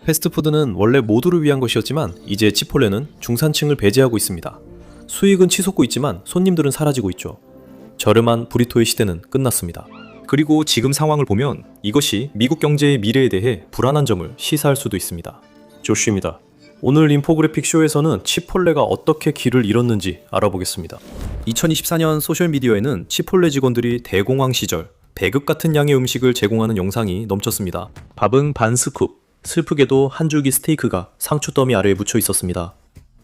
패스트푸드는 원래 모두를 위한 것이었지만 이제 치폴레는 중산층을 배제하고 있습니다. 수익은 치솟고 있지만 손님들은 사라지고 있죠. 저렴한 브리토의 시대는 끝났습니다. 그리고 지금 상황을 보면 이것이 미국 경제의 미래에 대해 불안한 점을 시사할 수도 있습니다. 조쉬입니다. 오늘 인포그래픽 쇼에서는 치폴레가 어떻게 길을 잃었는지 알아보겠습니다. 2024년 소셜미디어에는 치폴레 직원들이 대공황 시절 배급 같은 양의 음식을 제공하는 영상이 넘쳤습니다. 밥은 반 스쿱, 슬프게도 한 줄기 스테이크가 상추 더미 아래에 묻혀 있었습니다.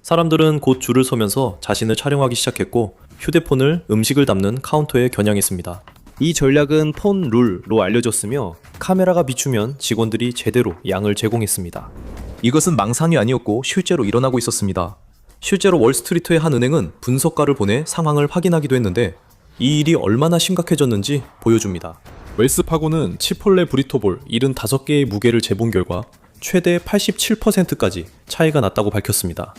사람들은 곧 줄을 서면서 자신을 촬영하기 시작했고 휴대폰을 음식을 담는 카운터에 겨냥했습니다. 이 전략은 폰 룰로 알려졌으며 카메라가 비추면 직원들이 제대로 양을 제공했습니다. 이것은 망상이 아니었고 실제로 일어나고 있었습니다. 실제로 월스트리트의 한 은행은 분석가를 보내 상황을 확인하기도 했는데 이 일이 얼마나 심각해졌는지 보여줍니다. 웰스파고는 치폴레 브리토볼 75개의 무게를 재본 결과 최대 87%까지 차이가 났다고 밝혔습니다.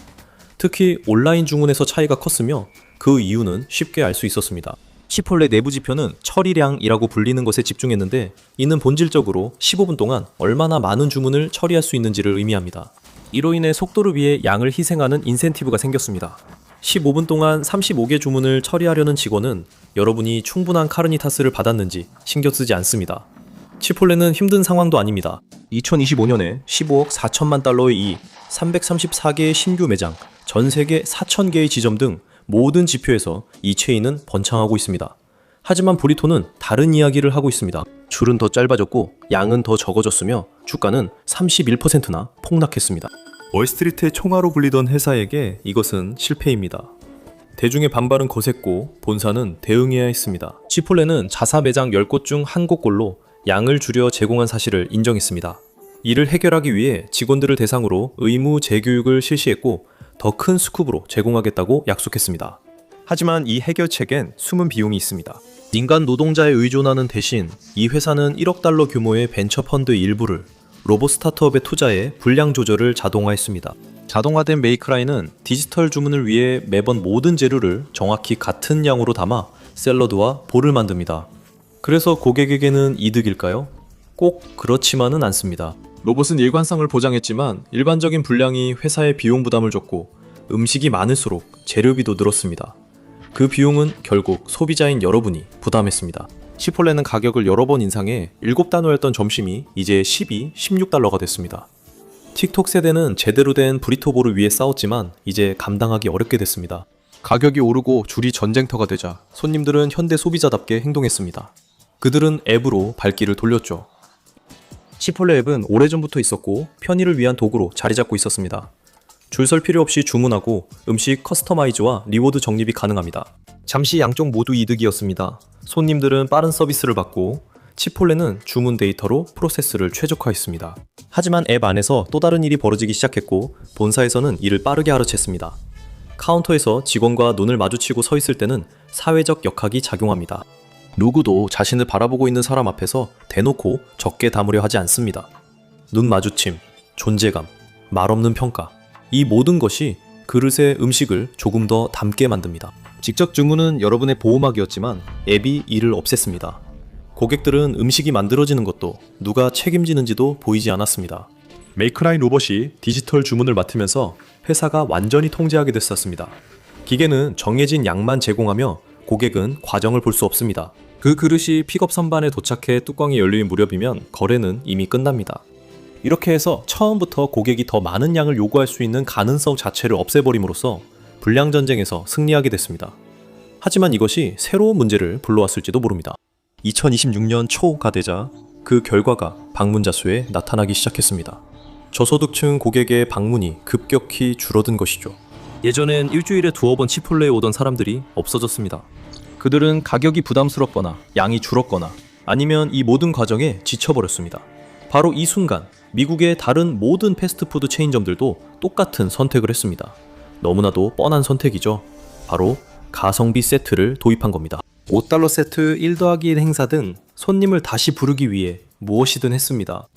특히 온라인 주문에서 차이가 컸으며 그 이유는 쉽게 알 수 있었습니다. 치폴레 내부 지표는 처리량이라고 불리는 것에 집중했는데 이는 본질적으로 15분 동안 얼마나 많은 주문을 처리할 수 있는지를 의미합니다. 이로 인해 속도를 위해 양을 희생하는 인센티브가 생겼습니다. 15분 동안 35개 주문을 처리하려는 직원은 여러분이 충분한 카르니타스를 받았는지 신경 쓰지 않습니다. 치폴레는 힘든 상황도 아닙니다. 2025년에 15억 4천만 달러의 이익, 334개의 신규 매장, 전 세계 4,000개의 지점 등 모든 지표에서 이 체인은 번창하고 있습니다. 하지만 브리토는 다른 이야기를 하고 있습니다. 줄은 더 짧아졌고 양은 더 적어졌으며 주가는 31%나 폭락했습니다. 월스트리트의 총아로 불리던 회사에게 이것은 실패입니다. 대중의 반발은 거셌고 본사는 대응해야 했습니다. 치폴레는 자사 매장 10곳 중 한 곳꼴로 양을 줄여 제공한 사실을 인정했습니다. 이를 해결하기 위해 직원들을 대상으로 의무 재교육을 실시했고 더 큰 스쿱으로 제공하겠다고 약속했습니다. 하지만 이 해결책엔 숨은 비용이 있습니다. 인간 노동자에 의존하는 대신 이 회사는 1억 달러 규모의 벤처 펀드 일부를 로봇 스타트업에 투자해 분량 조절을 자동화했습니다. 자동화된 메이크라인은 디지털 주문을 위해 매번 모든 재료를 정확히 같은 양으로 담아 샐러드와 볼을 만듭니다. 그래서 고객에게는 이득일까요? 꼭 그렇지만은 않습니다. 로봇은 일관성을 보장했지만 일반적인 분량이 회사에 비용 부담을 줬고 음식이 많을수록 재료비도 늘었습니다. 그 비용은 결국 소비자인 여러분이 부담했습니다. 치폴레는 가격을 여러 번 인상해 7단어였던 점심이 이제 12, 16달러가 됐습니다. 틱톡 세대는 제대로 된 브리토볼을 위해 싸웠지만 이제 감당하기 어렵게 됐습니다. 가격이 오르고 줄이 전쟁터가 되자 손님들은 현대 소비자답게 행동했습니다. 그들은 앱으로 발길을 돌렸죠. 치폴레 앱은 오래전부터 있었고 편의를 위한 도구로 자리 잡고 있었습니다. 줄 설 필요 없이 주문하고 음식 커스터마이즈와 리워드 적립이 가능합니다. 잠시 양쪽 모두 이득이었습니다. 손님들은 빠른 서비스를 받고 치폴레는 주문 데이터로 프로세스를 최적화했습니다. 하지만 앱 안에서 또 다른 일이 벌어지기 시작했고 본사에서는 이를 빠르게 알아챘습니다. 카운터에서 직원과 눈을 마주치고 서 있을 때는 사회적 역학이 작용합니다. 누구도 자신을 바라보고 있는 사람 앞에서 대놓고 적게 담으려 하지 않습니다. 눈 마주침, 존재감, 말없는 평가, 이 모든 것이 그릇에 음식을 조금 더 담게 만듭니다. 직접 주문은 여러분의 보호막이었지만 앱이 이를 없앴습니다. 고객들은 음식이 만들어지는 것도 누가 책임지는지도 보이지 않았습니다. 메이크라인 로봇이 디지털 주문을 맡으면서 회사가 완전히 통제하게 됐었습니다. 기계는 정해진 양만 제공하며 고객은 과정을 볼 수 없습니다. 그 그릇이 픽업 선반에 도착해 뚜껑이 열릴 무렵이면 거래는 이미 끝납니다. 이렇게 해서 처음부터 고객이 더 많은 양을 요구할 수 있는 가능성 자체를 없애버림으로써 분량 전쟁에서 승리하게 됐습니다. 하지만 이것이 새로운 문제를 불러왔을지도 모릅니다. 2026년 초가 되자 그 결과가 방문자 수에 나타나기 시작했습니다. 저소득층 고객의 방문이 급격히 줄어든 것이죠. 예전엔 일주일에 두어 번 치폴레에 오던 사람들이 없어졌습니다. 그들은 가격이 부담스럽거나 양이 줄었거나 아니면 이 모든 과정에 지쳐버렸습니다. 바로 이 순간 미국의 다른 모든 패스트푸드 체인점들도 똑같은 선택을 했습니다. 너무나도 뻔한 선택이죠. 바로 가성비 세트를 도입한 겁니다. 5달러 세트 1+1 행사 등 손님을 다시 부르기 위해 무엇이든 했습니다.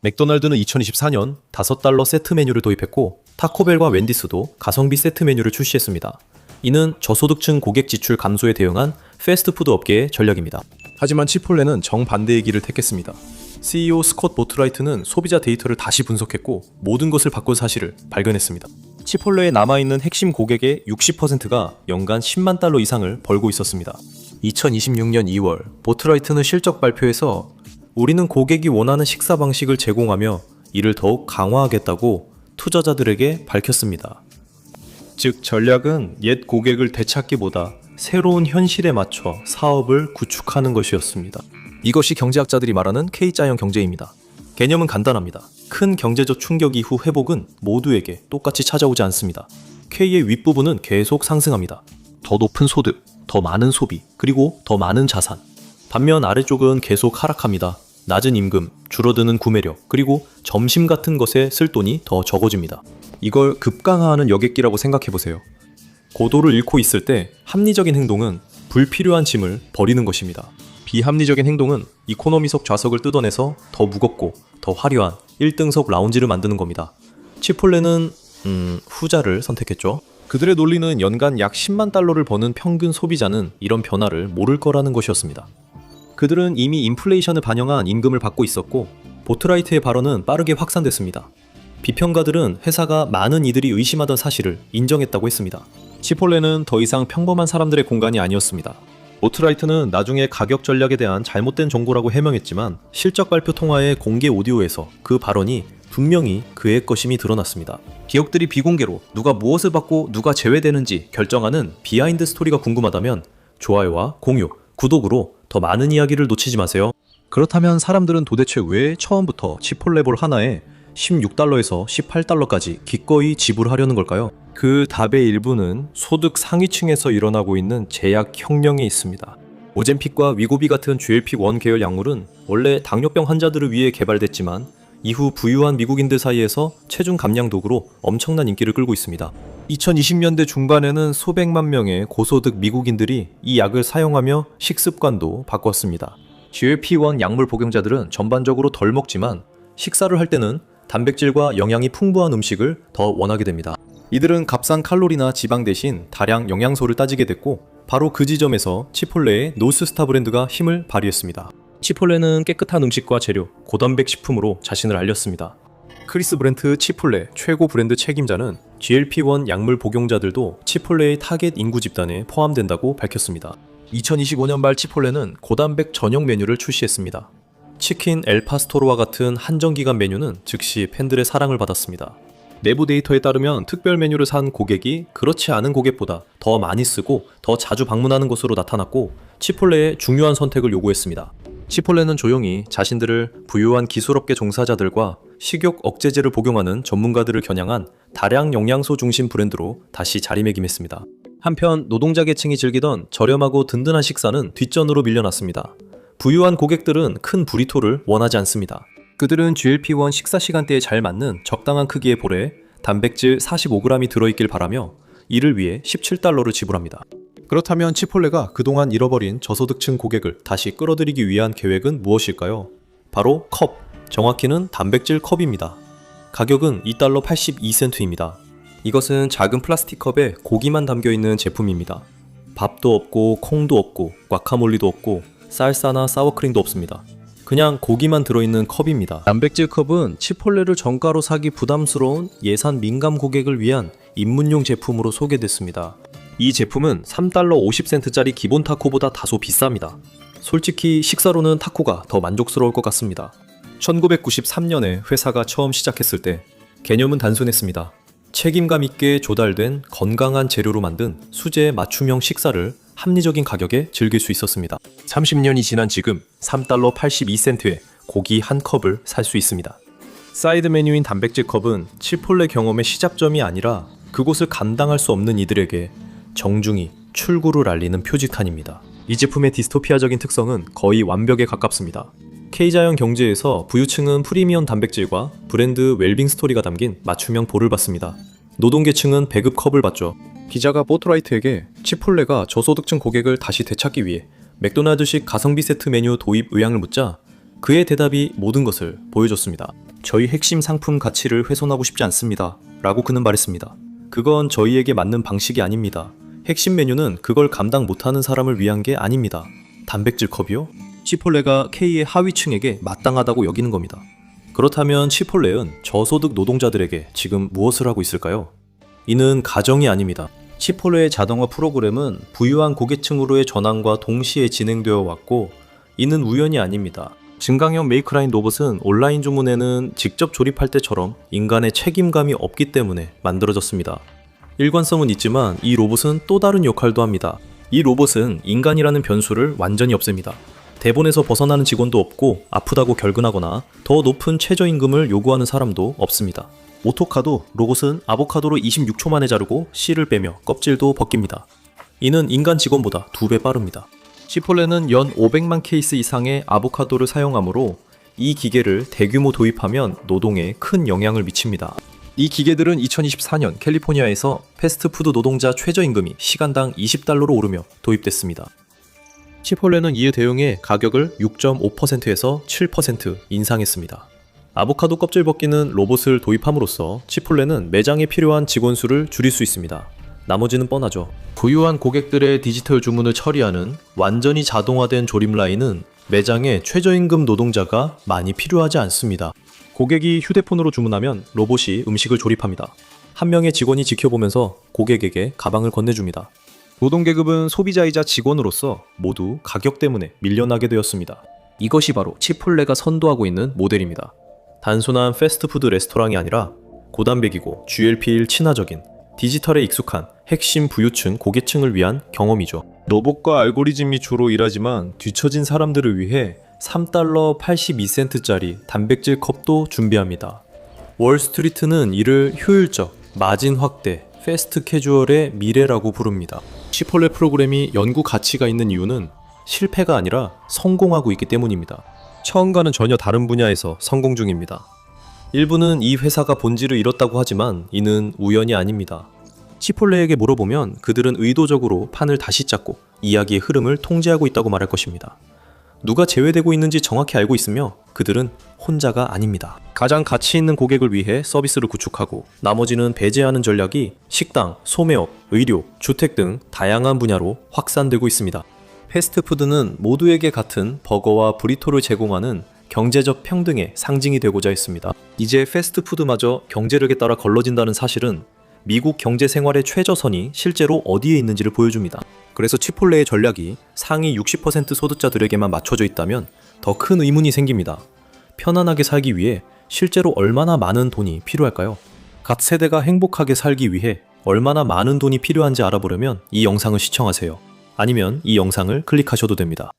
맥도날드는 2024년 5달러 세트 메뉴를 도입했고 타코벨과 웬디스도 가성비 세트 메뉴를 출시했습니다. 이는 저소득층 고객 지출 감소에 대응한 패스트푸드 업계의 전략입니다. 하지만 치폴레는 정반대의 길을 택했습니다. CEO 스콧 보트라이트는 소비자 데이터를 다시 분석했고 모든 것을 바꾼 사실을 발견했습니다. 치폴레에 남아있는 핵심 고객의 60%가 연간 10만 달러 이상을 벌고 있었습니다. 2026년 2월 보트라이트는 실적 발표에서 우리는 고객이 원하는 식사 방식을 제공하며 이를 더욱 강화하겠다고 투자자들에게 밝혔습니다. 즉 전략은 옛 고객을 되찾기보다 새로운 현실에 맞춰 사업을 구축하는 것이었습니다. 이것이 경제학자들이 말하는 K자형 경제입니다. 개념은 간단합니다. 큰 경제적 충격 이후 회복은 모두에게 똑같이 찾아오지 않습니다. K의 윗부분은 계속 상승합니다. 더 높은 소득, 더 많은 소비, 그리고 더 많은 자산. 반면 아래쪽은 계속 하락합니다. 낮은 임금, 줄어드는 구매력, 그리고 점심 같은 것에 쓸 돈이 더 적어집니다. 이걸 급강하하는 여객기라고 생각해보세요. 고도를 잃고 있을 때 합리적인 행동은 불필요한 짐을 버리는 것입니다. 비합리적인 행동은 이코노미석 좌석을 뜯어내서 더 무겁고 더 화려한 1등석 라운지를 만드는 겁니다. 치폴레는 후자를 선택했죠. 그들의 논리는 연간 약 10만 달러를 버는 평균 소비자는 이런 변화를 모를 거라는 것이었습니다. 그들은 이미 인플레이션을 반영한 임금을 받고 있었고 보트라이트의 발언은 빠르게 확산됐습니다. 비평가들은 회사가 많은 이들이 의심하던 사실을 인정했다고 했습니다. 치폴레는 더 이상 평범한 사람들의 공간이 아니었습니다. 보트라이트는 나중에 가격 전략에 대한 잘못된 정보라고 해명했지만 실적 발표 통화의 공개 오디오에서 그 발언이 분명히 그의 것임이 드러났습니다. 기업들이 비공개로 누가 무엇을 받고 누가 제외되는지 결정하는 비하인드 스토리가 궁금하다면 좋아요와 공유, 구독으로 더 많은 이야기를 놓치지 마세요. 그렇다면 사람들은 도대체 왜 처음부터 치폴레볼 하나에 16달러에서 18달러까지 기꺼이 지불하려는 걸까요? 그 답의 일부는 소득 상위층에서 일어나고 있는 제약 혁명에 있습니다. 오젬픽과 위고비 같은 GLP-1 계열 약물은 원래 당뇨병 환자들을 위해 개발됐지만 이후 부유한 미국인들 사이에서 체중 감량 도구로 엄청난 인기를 끌고 있습니다. 2020년대 중반에는 수백만 명의 고소득 미국인들이 이 약을 사용하며 식습관도 바꿨습니다. GLP-1 약물 복용자들은 전반적으로 덜 먹지만 식사를 할 때는 단백질과 영양이 풍부한 음식을 더 원하게 됩니다. 이들은 값싼 칼로리나 지방 대신 다량 영양소를 따지게 됐고 바로 그 지점에서 치폴레의 노스스타 브랜드가 힘을 발휘했습니다. 치폴레는 깨끗한 음식과 재료, 고단백 식품으로 자신을 알렸습니다. 크리스 브렌트 치폴레 최고 브랜드 책임자는 GLP-1 약물 복용자들도 치폴레의 타겟 인구 집단에 포함된다고 밝혔습니다. 2025년 말 치폴레는 고단백 전용 메뉴를 출시했습니다. 치킨 엘파스토로와 같은 한정기간 메뉴는 즉시 팬들의 사랑을 받았습니다. 내부 데이터에 따르면 특별 메뉴를 산 고객이 그렇지 않은 고객보다 더 많이 쓰고 더 자주 방문하는 것으로 나타났고 치폴레의 중요한 선택을 요구했습니다. 치폴레는 조용히 자신들을 부유한 기술업계 종사자들과 식욕 억제제를 복용하는 전문가들을 겨냥한 다량 영양소 중심 브랜드로 다시 자리매김했습니다. 한편 노동자 계층이 즐기던 저렴하고 든든한 식사는 뒷전으로 밀려났습니다. 부유한 고객들은 큰 브리토를 원하지 않습니다. 그들은 GLP-1 식사 시간대에 잘 맞는 적당한 크기의 볼에 단백질 45g이 들어있길 바라며 이를 위해 17달러를 지불합니다. 그렇다면 치폴레가 그동안 잃어버린 저소득층 고객을 다시 끌어들이기 위한 계획은 무엇일까요? 바로 컵, 정확히는 단백질 컵입니다. 가격은 2달러 82센트입니다. 이것은 작은 플라스틱 컵에 고기만 담겨있는 제품입니다. 밥도 없고 콩도 없고 과카몰리도 없고 쌀사나 사워크림도 없습니다. 그냥 고기만 들어있는 컵입니다. 단백질 컵은 치폴레를 정가로 사기 부담스러운 예산 민감 고객을 위한 입문용 제품으로 소개됐습니다. 이 제품은 3달러 50센트짜리 기본 타코보다 다소 비쌉니다. 솔직히 식사로는 타코가 더 만족스러울 것 같습니다. 1993년에 회사가 처음 시작했을 때 개념은 단순했습니다. 책임감 있게 조달된 건강한 재료로 만든 수제 맞춤형 식사를 합리적인 가격에 즐길 수 있었습니다. 30년이 지난 지금 3달러 82센트에 고기 한 컵을 살 수 있습니다. 사이드 메뉴인 단백질 컵은 치폴레 경험의 시작점이 아니라 그곳을 감당할 수 없는 이들에게 정중히 출구를 알리는 표지판입니다. 이 제품의 디스토피아적인 특성은 거의 완벽에 가깝습니다. K자형 경제에서 부유층은 프리미엄 단백질과 브랜드 웰빙 스토리가 담긴 맞춤형 볼을 받습니다. 노동계층은 배급 컵을 받죠. 기자가 보트라이트에게 치폴레가 저소득층 고객을 다시 되찾기 위해 맥도날드식 가성비 세트 메뉴 도입 의향을 묻자 그의 대답이 모든 것을 보여줬습니다. 저희 핵심 상품 가치를 훼손하고 싶지 않습니다. 라고 그는 말했습니다. 그건 저희에게 맞는 방식이 아닙니다. 핵심 메뉴는 그걸 감당 못하는 사람을 위한 게 아닙니다. 단백질 컵이요? 치폴레가 K의 하위층에게 마땅하다고 여기는 겁니다. 그렇다면 치폴레는 저소득 노동자들에게 지금 무엇을 하고 있을까요? 이는 가정이 아닙니다. 치폴레의 자동화 프로그램은 부유한 고객층으로의 전환과 동시에 진행되어 왔고, 이는 우연이 아닙니다. 증강형 메이크라인 로봇은 온라인 주문에는 직접 조립할 때처럼 인간의 책임감이 없기 때문에 만들어졌습니다. 일관성은 있지만 이 로봇은 또 다른 역할도 합니다. 이 로봇은 인간이라는 변수를 완전히 없앱니다. 대본에서 벗어나는 직원도 없고, 아프다고 결근하거나 더 높은 최저임금을 요구하는 사람도 없습니다. 오토카도 로봇은 아보카도를 26초 만에 자르고 씨를 빼며 껍질도 벗깁니다. 이는 인간 직원보다 2배 빠릅니다. 치폴레는 연 500만 케이스 이상의 아보카도를 사용하므로 이 기계를 대규모 도입하면 노동에 큰 영향을 미칩니다. 이 기계들은 2024년 캘리포니아에서 패스트푸드 노동자 최저임금이 시간당 $20로 오르며 도입됐습니다. 치폴레는 이에 대응해 가격을 6.5%에서 7% 인상했습니다. 아보카도 껍질 벗기는 로봇을 도입함으로써 치폴레는 매장에 필요한 직원 수를 줄일 수 있습니다. 나머지는 뻔하죠. 부유한 고객들의 디지털 주문을 처리하는 완전히 자동화된 조립 라인은 매장에 최저임금 노동자가 많이 필요하지 않습니다. 고객이 휴대폰으로 주문하면 로봇이 음식을 조립합니다. 한 명의 직원이 지켜보면서 고객에게 가방을 건네줍니다. 노동계급은 소비자이자 직원으로서 모두 가격 때문에 밀려나게 되었습니다. 이것이 바로 치폴레가 선도하고 있는 모델입니다. 단순한 패스트푸드 레스토랑이 아니라 고단백이고 GLP-1 친화적인 디지털에 익숙한 핵심 부유층 고객층을 위한 경험이죠. 로봇과 알고리즘이 주로 일하지만 뒤처진 사람들을 위해 $3.82짜리 단백질 컵도 준비합니다. 월스트리트는 이를 효율적, 마진 확대, 패스트 캐주얼의 미래라고 부릅니다. 치폴레 프로그램이 연구 가치가 있는 이유는 실패가 아니라 성공하고 있기 때문입니다. 처음과는 전혀 다른 분야에서 성공 중입니다. 일부는 이 회사가 본질을 잃었다고 하지만 이는 우연이 아닙니다. 치폴레에게 물어보면 그들은 의도적으로 판을 다시 짰고 이야기의 흐름을 통제하고 있다고 말할 것입니다. 누가 제외되고 있는지 정확히 알고 있으며 그들은 혼자가 아닙니다. 가장 가치 있는 고객을 위해 서비스를 구축하고 나머지는 배제하는 전략이 식당, 소매업, 의료, 주택 등 다양한 분야로 확산되고 있습니다. 패스트푸드는 모두에게 같은 버거와 브리토를 제공하는 경제적 평등의 상징이 되고자 했습니다. 이제 패스트푸드마저 경제력에 따라 걸러진다는 사실은 미국 경제 생활의 최저선이 실제로 어디에 있는지를 보여줍니다. 그래서 치폴레의 전략이 상위 60% 소득자들에게만 맞춰져 있다면 더 큰 의문이 생깁니다. 편안하게 살기 위해 실제로 얼마나 많은 돈이 필요할까요? 각 세대가 행복하게 살기 위해 얼마나 많은 돈이 필요한지 알아보려면 이 영상을 시청하세요. 아니면 이 영상을 클릭하셔도 됩니다.